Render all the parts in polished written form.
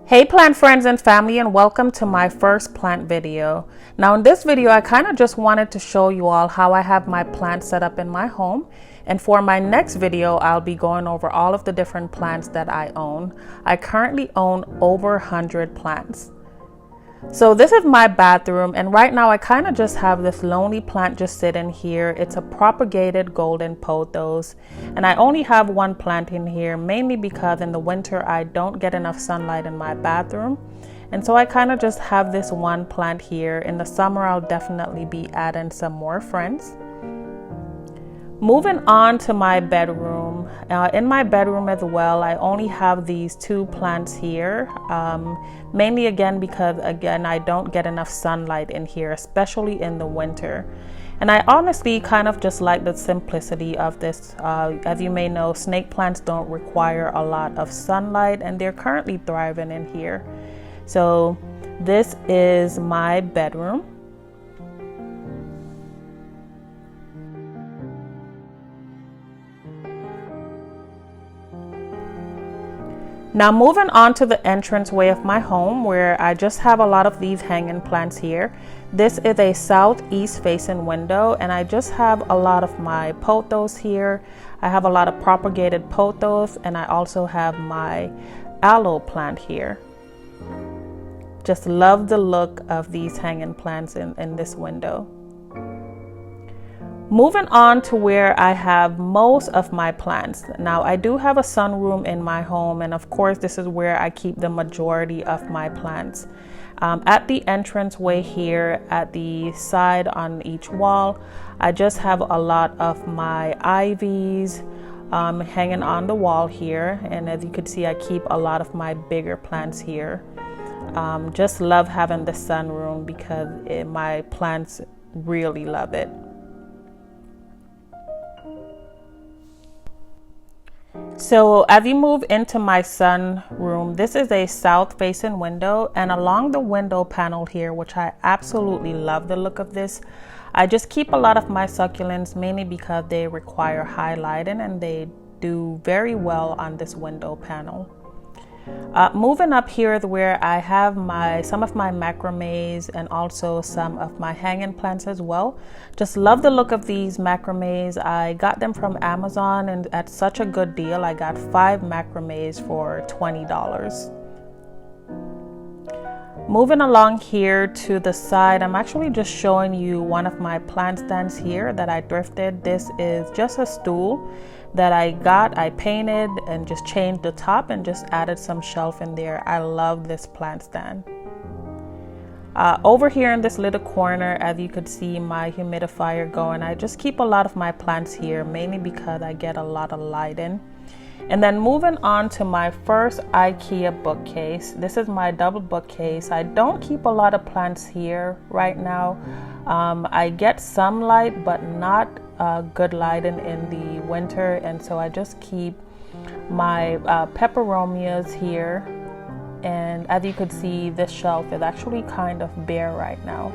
Hey plant friends and family, and welcome to my first plant video. Now in this video I kind of just wanted to show you all how I have my plants set up in my home, and for my next video I'll be going over all of the different plants that I own. I currently own over 100 plants. So this is my bathroom, and right now I kind of just have this lonely plant just sitting here. It's a propagated golden pothos, and I only have one plant in here mainly because in the winter I don't get enough sunlight in my bathroom, and so I kind of just have this one plant here. In the summer I'll definitely be adding some more friends. Moving on to my bedroom. In my bedroom as well, I only have these two plants here, mainly again because I don't get enough sunlight in here, especially in the winter. And I honestly kind of just like the simplicity of this. As you may know, snake plants don't require a lot of sunlight, and they're currently thriving in here. So this is my bedroom. Now moving on to the entranceway of my home, where I just have a lot of these hanging plants here. This is a southeast facing window, and I just have a lot of my pothos here. I have a lot of propagated pothos, and I also have my aloe plant here. Just love the look of these hanging plants in this window. Moving on to where I have most of my plants. Now I do have a sunroom in my home, and of course this is where I keep the majority of my plants. At the entranceway here, at the side on each wall, I just have a lot of my ivies hanging on the wall here, and as you can see I keep a lot of my bigger plants here. Just love having the sunroom because my plants really love it. So as you move into my sunroom, this is a south facing window, and along the window panel here, which I absolutely love the look of this, I just keep a lot of my succulents, mainly because they require high lighting and they do very well on this window panel. Moving up here is where I have some of my macrames and also some of my hanging plants as well. Just love the look of these macrames. I got them from Amazon, and at such a good deal. I got 5 macrames for $20. Moving along here to the side, I'm actually just showing you one of my plant stands here that I thrifted. This is just a stool that I painted and just changed the top and just added some shelf in there. I love this plant stand. Over here in this little corner, as you could see my humidifier going, I just keep a lot of my plants here, mainly because I get a lot of light in. And then moving on to my first Ikea bookcase. This is my double bookcase. I don't keep a lot of plants here right now. I get some light, but not good lighting in the winter, and so I just keep my peperomias here. And as you could see, this shelf is actually kind of bare right now,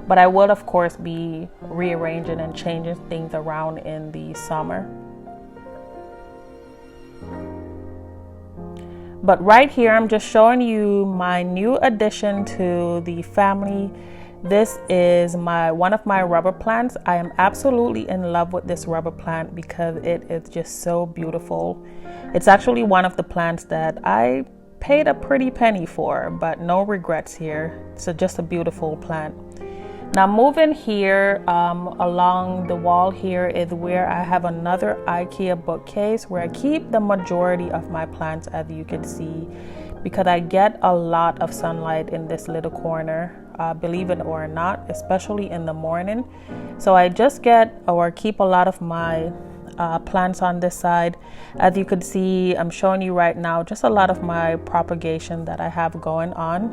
but I will of course be rearranging and changing things around in the summer. But right here I'm just showing you my new addition to the family. This is one of my rubber plants. I am absolutely in love with this rubber plant because it is just so beautiful. It's actually one of the plants that I paid a pretty penny for, but no regrets here. It's just a beautiful plant. Now moving here along the wall here is where I have another Ikea bookcase where I keep the majority of my plants, as you can see, because I get a lot of sunlight in this little corner. Believe it or not, especially in the morning. So I just keep a lot of my plants on this side. As you could see, I'm showing you right now just a lot of my propagation that I have going on.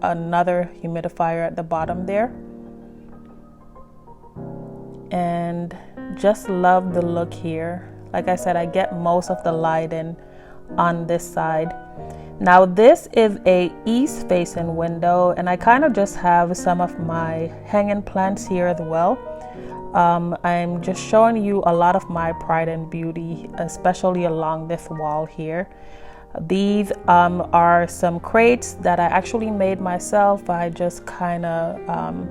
Another humidifier at the bottom there. And just love the look here. Like I said, I get most of the light in on this side. Now this is a east facing window, and I kind of just have some of my hanging plants here as well. I'm just showing you a lot of my pride and beauty, especially along this wall here. These are some crates that I actually made myself. I just kind of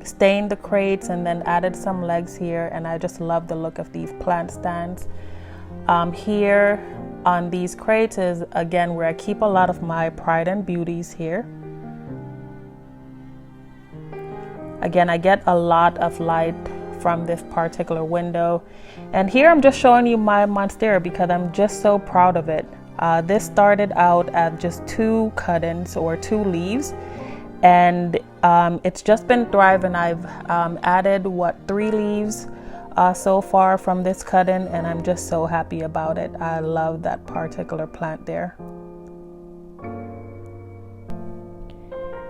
stained the crates and then added some legs here, and I just love the look of these plant stands. Here on these crates is again where I keep a lot of my Pride and Beauties here. Again, I get a lot of light from this particular window. And here I'm just showing you my monstera because I'm just so proud of it. This started out at just 2 cut-ins or 2 leaves, and it's just been thriving. I've added 3 leaves so far from this cut-in, and I'm just so happy about it. I love that particular plant there.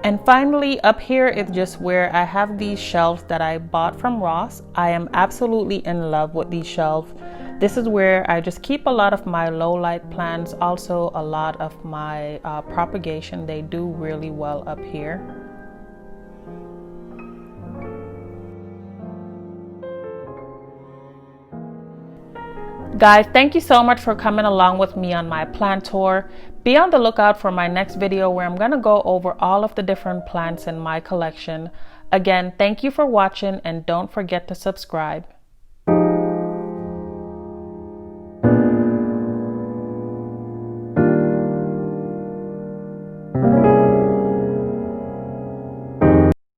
And finally, up here is just where I have these shelves that I bought from Ross. I am absolutely in love with these shelves. This is where I just keep a lot of my low light plants, also a lot of my propagation. They do really well up here. Guys, thank you so much for coming along with me on my plant tour. Be on the lookout for my next video where I'm going to go over all of the different plants in my collection. Again, thank you for watching, and don't forget to subscribe.